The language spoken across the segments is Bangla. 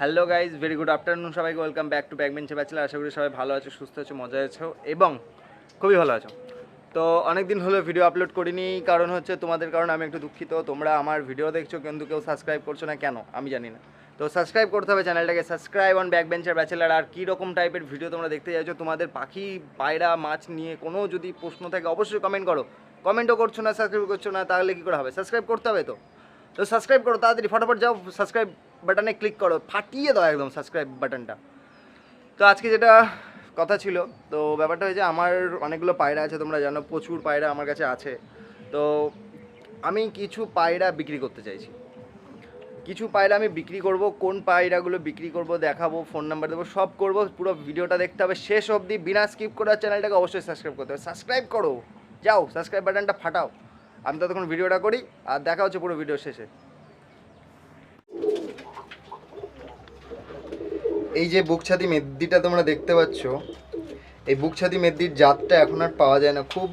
Hello guys, very good afternoon সবাইকে। ওয়েলকাম ব্যাক টু ব্যাকবেঞ্চে ব্যাচেলার। আশা করি সবাই ভালো আছো, সুস্থ আছো, মজা আছো এবং খুবই ভালো আছো। তো অনেক দিন হলো ভিডিও আপলোড করিনি, কারণ হচ্ছে তোমাদের কারণে আমি একটু দুঃখিত। তোমরা আমার ভিডিও দেখছো কিন্তু কেউ সাবস্ক্রাইব করছো না, কেন আমি জানি না। তো সাবস্ক্রাইব করতে হবে চ্যানেলটাকে, সাবস্ক্রাইব অন ব্যাকবেঞ্চের ব্যাচেলার। আর কী রকম টাইপের ভিডিও তোমরা দেখতে চাইছো, তোমাদের পাখি পায়রা মাছ নিয়ে কোনো যদি প্রশ্ন থাকে অবশ্যই কমেন্ট করো। কমেন্টও করছো না, সাবস্ক্রাইব করছো না, তাহলে কী করে হবে? সাবস্ক্রাইব করতে হবে তো। তো সাবস্ক্রাইব করো তাড়াতাড়ি, ফটাফট যাও সাবস্ক্রাইব বাটনে ক্লিক করো, ফাটিয়ে দাও একদম সাবস্ক্রাইব বাটনটা। তো আজকে যেটা কথা ছিল, তো ব্যাপারটা হয়েছে আমার অনেকগুলো পায়রা আছে, তোমরা জানো প্রচুর পায়রা আমার কাছে আছে। তো আমি কিছু পায়রা বিক্রি করতে চাইছি, কিছু পায়রা আমি বিক্রি করব। কোন পায়রাগুলো বিক্রি করব দেখাবো, ফোন নাম্বার দেবো, সব করবো। পুরো ভিডিওটা দেখতে হবে শেষ অবধি, বিনা স্কিপ করে। চ্যানেলটাকে অবশ্যই সাবস্ক্রাইব করতে হবে, সাবস্ক্রাইব করো, যাও সাবস্ক্রাইব বাটনটা ফাটাও। আমি ততক্ষণ ভিডিওটা করি আর দেখা হচ্ছে পুরো ভিডিও শেষে। এই যে বুকছাতি মেদ্দিটা তোমরা দেখতে পাচ্ছ, এই বুকছাতি মেদ্দির জাতটা এখন আর পাওয়া যায় না, খুব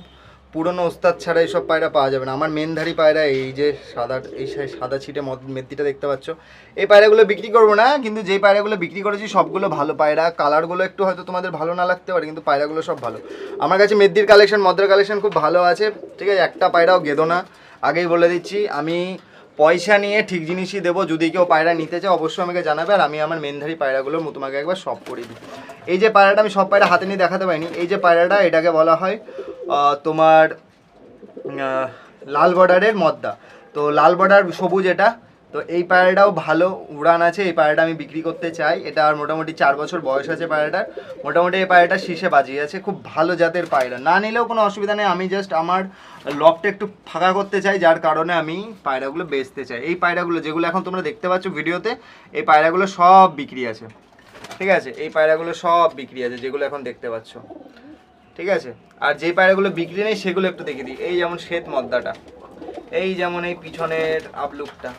পুরনো ওস্তাদ ছাড়া এইসব পায়রা পাওয়া যাবে না। আমার মেনধারী পায়রা এই যে সাদা, এই সাদা ছিটে মেদ্দিটা দেখতে পাচ্ছ, এই পায়রাগুলো বিক্রি করবো না, কিন্তু যেই পায়রাগুলো বিক্রি করেছি সবগুলো ভালো পায়রা। কালারগুলো একটু হয়তো তোমাদের ভালো না লাগতে পারে, কিন্তু পায়রাগুলো সব ভালো। আমার কাছে মেদ্দির কালেকশন, মদ্রার কালেকশন খুব ভালো আছে, ঠিক আছে। একটা পায়রাও গেদো না, আগেই বলে দিচ্ছি। আমি পয়সা নিয়ে ঠিক জিনিসই দেবো। যদি কেউ পায়রা নিতে চাও অবশ্যই আমাকে জানাবে, আর আমি আমার মেনধারী পায়রাগুলোর তোমাকে একবার সব করে দিই। এই যে পায়রাটা, আমি সব পায়রা হাতে নিয়ে দেখাতে পারিনি। এই যে পায়রাটা, এটাকে বলা হয় তোমার লাল বর্ডারের মদ্দা। তো লাল বর্ডার সবুজ এটা। তো এই পায়রাটাও ভালো উড়ান আছে, এই পায়রাটা আমি বিক্রি করতে চাই। এটা আর মোটামুটি 4 বছর বয়স আছে পায়রাটার। মোটামুটি এই পায়রাটা শীষে বাজিয়ে আছে, খুব ভালো জাতের পায়রা। না নিলেও কোনো অসুবিধা নেই, আমি জাস্ট আমার লফটা একটু ফাঁকা করতে চাই, যার কারণে আমি পায়রাগুলো বেচতে চাই। এই পায়রাগুলো যেগুলো এখন তোমরা দেখতে পাচ্ছ ভিডিওতে, এই পায়রাগুলো সব বিক্রি আছে, ঠিক আছে। এই পায়রাগুলো সব বিক্রি আছে যেগুলো এখন দেখতে পাচ্ছ, ঠিক আছে। আর যে পায়রাগুলো বিক্রি নেই সেগুলো একটু দেখে দিই। এই যেমন শ্বেত মদ্দাটা, এই যেমন এই পিছনের আপলুকটা,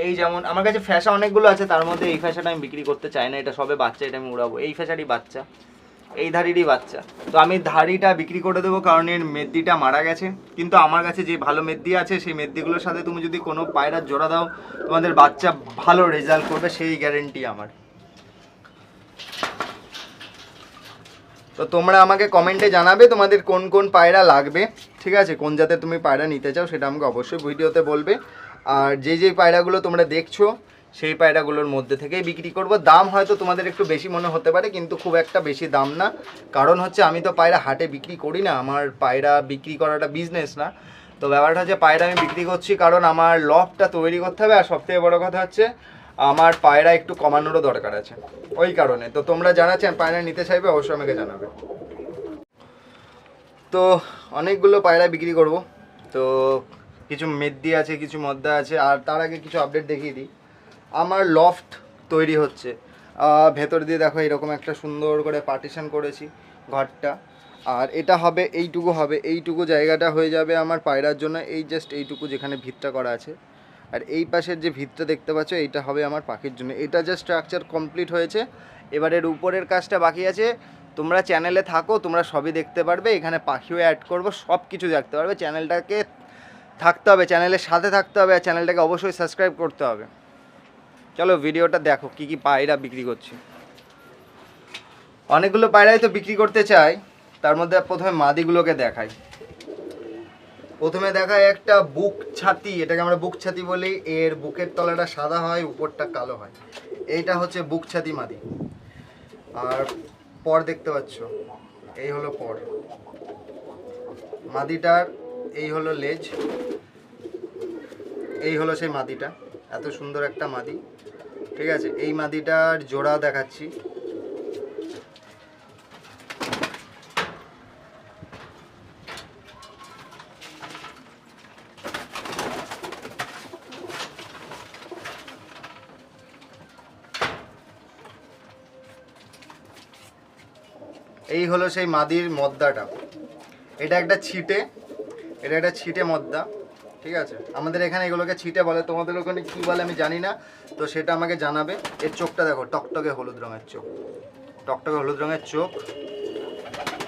এই যেমন আমার কাছে ফ্যাশা অনেকগুলো আছে, তার মধ্যে এই ফ্যাশাটা আমি বিক্রি করতে চাই না, এটা সবে বাচ্চা, এটা আমি উড়াবো। এই ফ্যাশারই বাচ্চা, এই ধাড়িরই বাচ্চা। তো আমি ধাড়িটা বিক্রি করে দেবো, কারণ এর মেদ্দিটা মারা গেছে। কিন্তু আমার কাছে যে ভালো মেদ্দি আছে, সেই মেদ্দিগুলোর সাথে তুমি যদি কোনো পায়রার জোড়া দাও, তোমাদের বাচ্চা ভালো রেজাল্ট করবে, সেই গ্যারেন্টি আমার। তো তোমরা আমাকে কমেন্টে জানাবে তোমাদের কোন কোন পায়রা লাগবে, ঠিক আছে। কোন জাতের তুমি পায়রা নিতে চাও সেটা আমাকে অবশ্যই ভিডিওতে বলবে। আর যে পায়রাগুলো তোমরা দেখছো, সেই পায়রাগুলোর মধ্যে থেকেই বিক্রি করব। দাম হয়তো তোমাদের একটু বেশি মনে হতে পারে, কিন্তু খুব একটা বেশি দাম না। কারণ হচ্ছে আমি তো পায়রা হাটে বিক্রি করি না, আমার পায়রা বিক্রি করাটা বিজনেস না। তো ব্যাপারটা হচ্ছে পায়রা আমি বিক্রি করছি কারণ আমার লফটা তৈরি করতে হবে, আর সবথেকে বড় কথা হচ্ছে আমার পায়রা একটু কমানোরও দরকার আছে, ওই কারণে। তো তোমরা জানাচ্ছেন পায়রা নিতে চাইবে, অবশ্যই আমাকে জানাবে। তো অনেকগুলো পায়রা বিক্রি করব। তো কিছু মেদ্দি আছে, কিছু মদ্দা আছে। আর তার আগে কিছু আপডেট দেখিয়ে দিই। আমার লফট তৈরি হচ্ছে, ভেতর দিয়ে দেখো এরকম একটা সুন্দর করে পার্টিশন করেছি ঘরটা। আর এটা হবে, এইটুকু হবে, এইটুকু জায়গাটা হয়ে যাবে আমার পায়রার জন্য, এই জাস্ট এইটুকু যেখানে ভিতটা করা আছে। আর এই পাশের যে ভিতটা দেখতে পাচ্ছ, এইটা হবে আমার পাখির জন্য। এটা জাস্ট স্ট্রাকচার কমপ্লিট হয়েছে, এবারের উপরের কাজটা বাকি আছে। তোমরা চ্যানেলে থাকো, তোমরা সবই দেখতে পারবে, এখানে পাখিও অ্যাড করবো, সব কিছু দেখতে পারবে। চ্যানেলটাকে থাকতে হবে, চ্যানেলের সাথে থাকতে হবে, আর চ্যানেলটাকে অবশ্যই সাবস্ক্রাইব করতে হবে। চলো ভিডিওটা দেখো কী কী পায়রা বিক্রি করছি। অনেকগুলো পায়রাই তো বিক্রি করতে চাই, তার মধ্যে প্রথমে মাদিগুলোকে দেখাই। প্রথমে দেখায় একটা বুক ছাতি, এটাকে আমরা বুক ছাতি বলি। এর বুকের তলাটা সাদা হয়, উপরটা কালো হয়। এইটা হচ্ছে বুক ছাতি মাদি। আর পর দেখতে পাচ্ছ, এই হলো পর মাদিটার, এই হলো লেজ, এই হলো সেই মাদিটা। এত সুন্দর একটা মাদি, ঠিক আছে। এই মাদিটার জোড়া দেখাচ্ছি। এই হলো সেই মাদির মদ্দাটা। এটা একটা ছিটে, এটা একটা ছিটে মদ্দা, ঠিক আছে। আমাদের এখানে এগুলোকে ছিটে বলে, তোমাদের ওখানে কী বলে আমি জানি না, তো সেটা আমাকে জানাবে। এর চোখটা দেখো, টকটকে হলুদ রঙের চোখ, টকটকে হলুদ রঙের চোখ।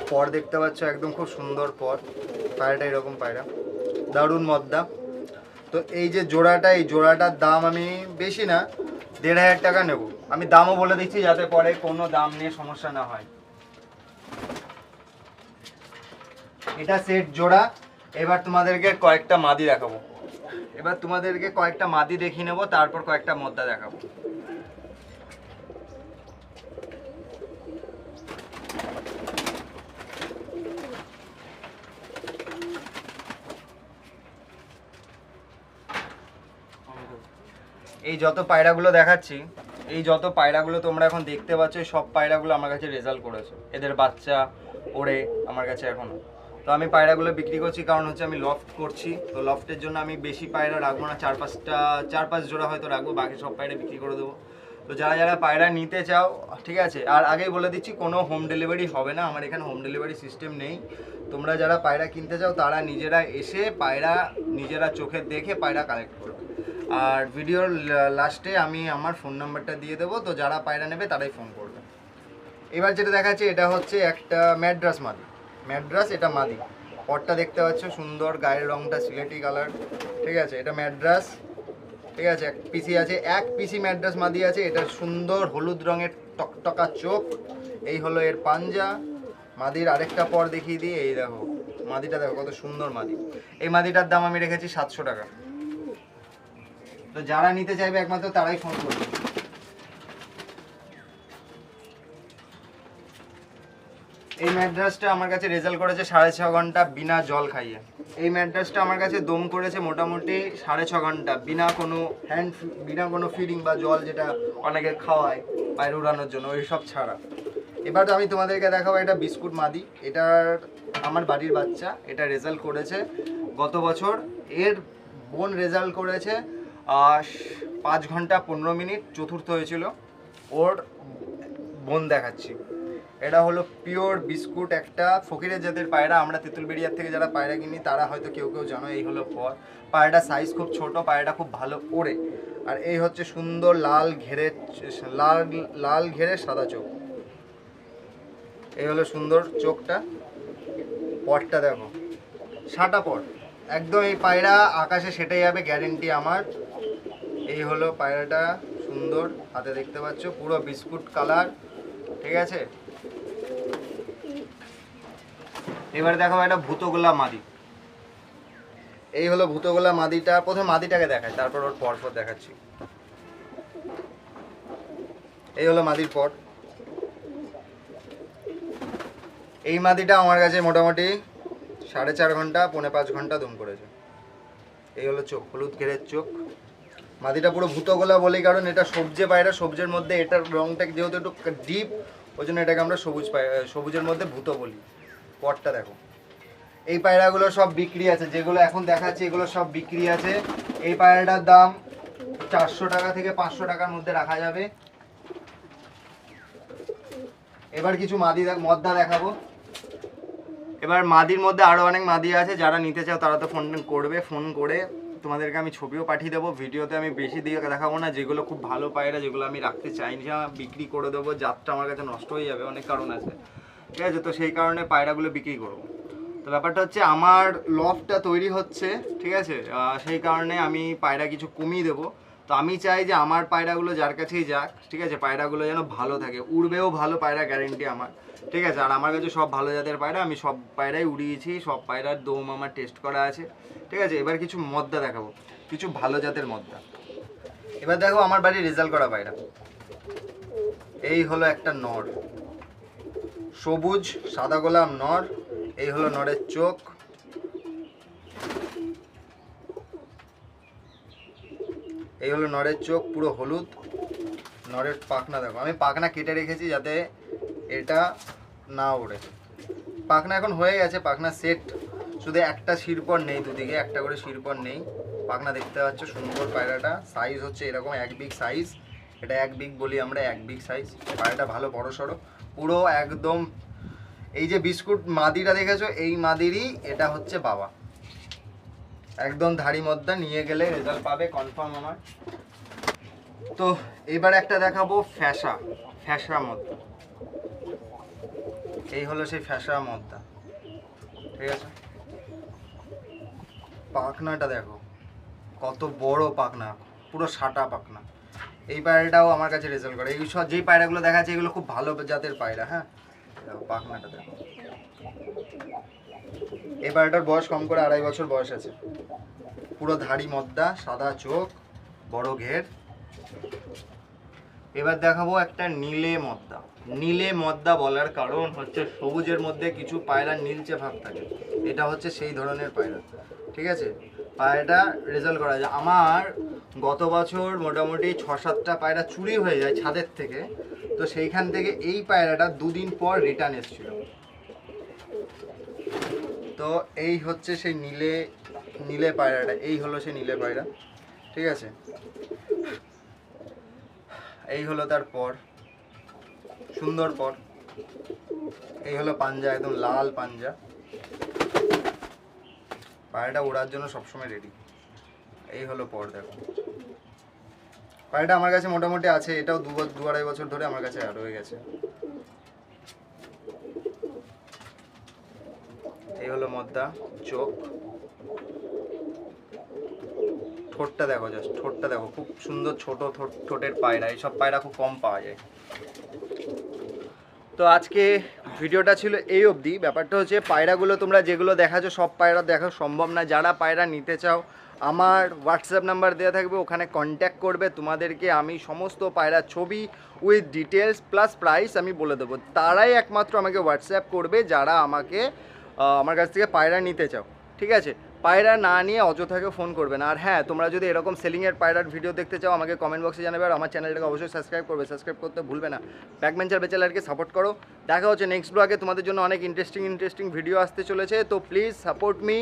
পর দেখতে পাচ্ছ একদম খুব সুন্দর পর। পায়রাটা এরকম পায়রা, দারুণ মদ্দা। তো এই যে জোড়াটা, এই জোড়াটার দাম আমি বেশি না, 1500 টাকা নেব। আমি দামও বলে দিচ্ছি যাতে পরে কোনো দাম নিয়ে সমস্যা না হয়। এটা সেট জোড়া। এবার তোমাদেরকে কয়েকটা মাদি দেখাবো, দেখিয়ে নেবো, তারপর কয়েকটা মদ্দা দেখাবো। এই যত পায়রাগুলো দেখাচ্ছি, তোমরা এখন দেখতে পাচ্ছ, সব পায়রাগুলো আমার কাছে রেজাল্ট করেছে, এদের বাচ্চা ওড়ে আমার কাছে এখনো। তো আমি পায়রাগুলো বিক্রি করছি কারণ হচ্ছে আমি লফট করছি, তো লফটের জন্য আমি বেশি পায়রা রাখবো না, 4-5 জোড়া হয়তো রাখবো, বাকি সব পায়রা বিক্রি করে দেবো। তো যারা পায়রা নিতে চাও, ঠিক আছে, আর আগেই বলে দিচ্ছি কোনো হোম ডেলিভারি হবে না, আমার এখানে হোম ডেলিভারি সিস্টেম নেই। তোমরা যারা পায়রা কিনতে চাও তারা নিজেরা এসে পায়রা নিজেরা চোখে দেখে পায়রা কালেক্ট করবে। আর ভিডিওর লাস্টে আমি আমার ফোন নাম্বারটা দিয়ে দেবো, তো যারা পায়রা নেবে তারাই ফোন করবে। এবার যেটা দেখাচ্ছি এটা হচ্ছে একটা ম্যাড্রাস মাদি, এটা মাদি। পটটা দেখতে পাচ্ছ সুন্দর, গায়ের রংটা সিলেটি কালার, ঠিক আছে, এটা ম্যাড্রাস, ঠিক আছে। এক পিসি ম্যাড্রাস মাদি আছে, এটা সুন্দর হলুদ রঙের টকটকা চোখ, এই হলো এর পাঞ্জা। মাদির আরেকটা পর দেখিয়ে দিই, এই দেখো মাদিটা, দেখো কত সুন্দর মাদি। এই মাদিটার দাম আমি রেখেছি 700 টাকা। তো যারা নিতে চাইবে একমাত্র তারাই ফোন করবে। এই ম্যাড্রাসটা আমার কাছে রেজাল্ট করেছে 6.5 ঘন্টা বিনা জল খাইয়ে। এই ম্যাড্রাসটা আমার কাছে দম করেছে মোটামুটি 6.5 ঘন্টা বিনা কোনো ফিডিং বা জল, যেটা অনেকে খাওয়ায় বাইরে উড়ানোর জন্য, ওই সব ছাড়া। এবার আমি তোমাদেরকে দেখাবো এটা বিস্কুট মাদি, এটার আমার বাড়ির বাচ্চা, এটা রেজাল্ট করেছে গত বছর। এর বোন রেজাল্ট করেছে 5 ঘন্টা 15 মিনিট, চতুর্থ হয়েছিল। ওর বোন দেখাচ্ছি, এটা হলো পিওর বিস্কুট, একটা ফকিরের জাতের পায়রা। আমরা তেঁতুলবেড়িয়ার থেকে যারা পায়রা কিনি তারা হয়তো কেউ জানো। এই হলো পর, পায়রাটা সাইজ খুব ছোট, পায়রাটা খুব ভালো ওড়ে। আর এই হচ্ছে সুন্দর লাল ঘেরে সাদা চোখ, এই হলো সুন্দর চোখটা। পটটা দেখো, সাটা পট একদম, এই পায়রা আকাশে সেটে যাবে গ্যারেন্টি আমার। এই হলো পায়রাটা, সুন্দর, হাতে দেখতে পাচ্ছ পুরো বিস্কুট কালার, ঠিক আছে। এবারে দেখো একটা ভূতগোলা মাদি, এই হলো ভূতগোলা মাদিটা। প্রথমে মাদিটাকে দেখাই, তারপর ওর পরপর দেখাচ্ছি। এই হলো মাদির পর। এই মাদিটা আমার কাছে মোটামুটি 4.5 ঘন্টা 4.5 ঘন্টা দম করেছে। এই হলো চোখ, হলুদ ঘেরের চোখ। মাদিটা পুরো ভূতগোলা বলি কারণ এটা সবজে পায়রা, সবজের মধ্যে এটার রংটা যেহেতু একটু ডিপ, ওই জন্য এটাকে আমরা সবুজের মধ্যে ভূত বলি। পটটা দেখো, এই পায়রাগুলো সব বিক্রি আছে, যেগুলো এখন দেখাচ্ছি এগুলো সব বিক্রি আছে। এই পায়রাটার দাম 400 টাকা থেকে 500 টাকার মধ্যে রাখা যাবে। এবার কিছু মদ্দা দেখাবো। এবার মাদির মধ্যে আরও অনেক মাদি আছে, যারা নিতে চাও তারা তো ফোন করবে, ফোন করে তোমাদেরকে আমি ছবিও পাঠিয়ে দেবো। ভিডিওতে আমি বেশি দিয়ে দেখাবো না, যেগুলো খুব ভালো পায়রা, যেগুলো আমি রাখতে চাই না, বিক্রি করে দেবো, জাতটা আমার কাছে নষ্ট হয়ে যাবে, অনেক কারণ আছে, ঠিক আছে। তো সেই কারণে পায়রাগুলো বিক্রি করবো। তো ব্যাপারটা হচ্ছে আমার লফটা তৈরি হচ্ছে, ঠিক আছে, সেই কারণে আমি পায়রা কিছু কমিয়ে দেবো। তো আমি চাই যে আমার পায়রাগুলো যার কাছেই যাক, ঠিক আছে, পায়রাগুলো যেন ভালো থাকে, উড়বেও ভালো, পায়রা গ্যারেন্টি আমার, ঠিক আছে। আর আমার কাছে সব ভালো জাতের পায়রা, আমি সব পায়রাই উড়িয়েছি, সব পায়রার দম আমার টেস্ট করা আছে, ঠিক আছে। এবার কিছু মদ্দা দেখাবো, কিছু ভালো জাতের মদ্দা। এবার দেখো আমার বাড়ির রেজাল্ট করা পায়রা, এই হলো একটা নর, সবুজ সাদা গোলাম নর। এই হলো নরের চোখ, এই হলো নরের চোখ পুরো হলুদ। নরের পাখনা দেখো, আমি পাখনা কেটে রেখেছি যাতে এটা না ওড়ে। পাখনা এখন হয়ে গেছে, পাখনা সেট, শুধু একটা শিরপর নেই, দুদিকে একটা করে শিরপর নেই। পাখনা দেখতে পাচ্ছ সুন্দর পায়রাটা, সাইজ হচ্ছে এরকম 1 বিগ সাইজ, এটা 1 বিগ বলি আমরা, 1 বিগ সাইজ। পায়রাটা ভালো বড় সড়ো পুরো একদম। এই যে বিস্কুট মাদিটা দেখেছো, এই মাদিরই এটা হচ্ছে বাবা, একদম ধাড়ি মদ্দা, নিয়ে গেলে রেজাল্ট পাবে কনফার্ম আমার। তো এবার একটা দেখাবো ফ্যাসা মদ্দা, এই হলো সেই ফ্যাসা মদ্দা, ঠিক আছে। পাখনাটা দেখো কত বড় পাখনা, পুরো সাটা পাখনা। এই পায়রাটাও আমার কাছে রেজাল্ট করে। এই সব যেই পায়রাগুলো দেখা যাচ্ছে এগুলো খুব ভালো জাতের পায়রা। হ্যাঁ দেখো পাখনাটা দেখো, এই পায়রাটার বয়স কম করে 2.5 বছর বয়স আছে। পুরো ধাড়ি মদ্দা, সাদা চোখ, বড় ঘের। এবার দেখাবো একটা নীলে মদ্দা। নীলে মদ্দা বলার কারণ হচ্ছে সবুজের মধ্যে কিছু পায়রা নীলচে ভাব থাকে, এটা হচ্ছে সেই ধরনের পায়রা। ঠিক আছে, পায়রাটা রেজাল্ট করা যায়। আমার গত বছর মোটামুটি 6-7টা পায়রা চুরি হয়ে যায় ছাদের থেকে, তো সেইখান থেকে এই পায়রাটা 2 দিন পর রিটার্ন এসেছিল। তো এই হচ্ছে সেই নীলে পায়রাটা, এই হলো সেই নীলে পায়রা। ঠিক আছে, এই হলো তার পর, সুন্দর পর। এই হলো পাঞ্জা, একদম লাল পাঞ্জা। পায়রাটা ওড়ার জন্য সবসময় রেডি। এই হলো পর, দেখো পায়রাটা আমার কাছে মোটামুটি আছে, এটাও 2-2.5 বছর ধরে আমার কাছে রয়ে গেছে। এই হলো মদ্দা, চোখ, ঠোঁটটা দেখো, জাস্ট ঠোঁটটা দেখো, খুব সুন্দর ছোট ঠোঁটের পায়রা। এইসব পায়রা খুব কম পাওয়া যায়। তো আজকে ভিডিওটা ছিল এই অবধি। ব্যাপারটা হচ্ছে পায়রাগুলো তোমরা যেগুলো দেখাচ্ছ সব পায়রা দেখা সম্ভব না। যারা পায়রা নিতে চাও আমার হোয়াটসঅ্যাপ নাম্বার দেওয়া থাকবে, ওখানে কন্ট্যাক্ট করবে। তোমাদেরকে আমি সমস্ত পায়রার ছবি উইথ ডিটেলস প্লাস প্রাইস আমি বলে দেবো। তারাই একমাত্র আমাকে হোয়াটসঅ্যাপ করবে যারা আমার কাছ থেকে পায়রা নিতে চাও। ঠিক আছে, পায়রা না নিয়ে অযথাকে ফোন করবে না। আর হ্যাঁ, তোমরা যদি এরকম সেলিংয়ের পায়রার ভিডিও দেখতে চাও আমাকে কমেন্ট বক্সে জানাবে। আর আমার চ্যানেলটাকে অবশ্যই সাবস্ক্রাইব করবে, সাবস্ক্রাইব করতে ভুলবে না। ব্যাকবেঞ্চার বেচালারকে সাপোর্ট করো। দেখা হচ্ছে নেক্সট ব্লগে, তোমাদের জন্য অনেক ইন্টারেস্টিং ভিডিও আসতে চলেছে। তো প্লিজ সাপোর্ট মি,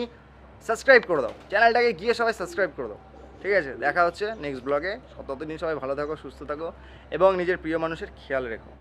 সাবস্ক্রাইব করে দাও চ্যানেলটাকে, গিয়ে সবাই সাবস্ক্রাইব করে দাও। ঠিক আছে, দেখা হচ্ছে নেক্সট ব্লগে। ততদিন সবাই ভালো থাকো, সুস্থ থাকো এবং নিজের প্রিয় মানুষের খেয়াল রেখো।